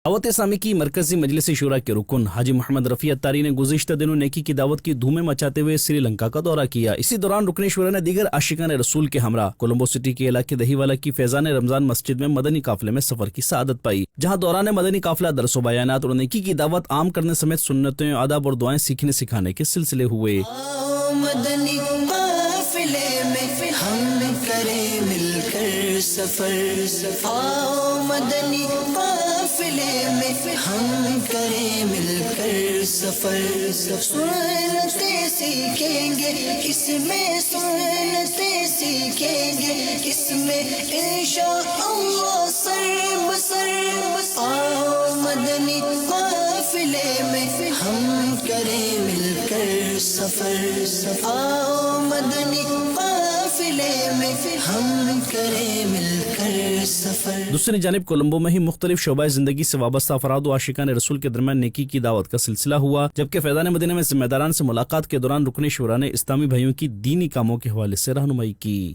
دعوت اسلامی کی مرکزی مجلس شورا کے رکن حاجی محمد رفیع اتاری نے گزشتہ دنوں نیکی کی دعوت کی دھومیں مچاتے ہوئے سری لنکا کا دورہ کیا۔ اسی دوران رکن شورا نے دیگر عاشقان رسول کے ہمراہ کولمبو سٹی کے علاقے دہی والا کی فیضان رمضان مسجد میں مدنی قافلے میں سفر کی سعادت پائی، جہاں دوران مدنی قافلہ درس و بیانات اور نیکی کی دعوت عام کرنے سمیت سنتیں، آداب اور دعائیں سیکھنے سکھانے کے سلسلے ہوئے۔ مدنی قافلے میں ہم کریں مل کر سفر، آؤ مدنی قافلے میں ہم کریں مل کر سفر، سنتے سیکھیں گے کس میں، سنتے سیکھیں گے کس میں، انشاءاللہ سر بسر، آؤ مدنی قافلے میں ہم کریں مل کر سفر، آؤ مدنی قافلے میں ہم کریں مل کر سفر۔ دوسری جانب کولمبو میں ہی مختلف شعبۂ زندگی سے وابستہ افراد و عاشقان رسول کے درمیان نیکی کی دعوت کا سلسلہ ہوا، جبکہ فیضان مدینہ میں ذمہ داران سے ملاقات کے دوران رکن شورا نے اسلامی بھائیوں کی دینی کاموں کے حوالے سے رہنمائی کی۔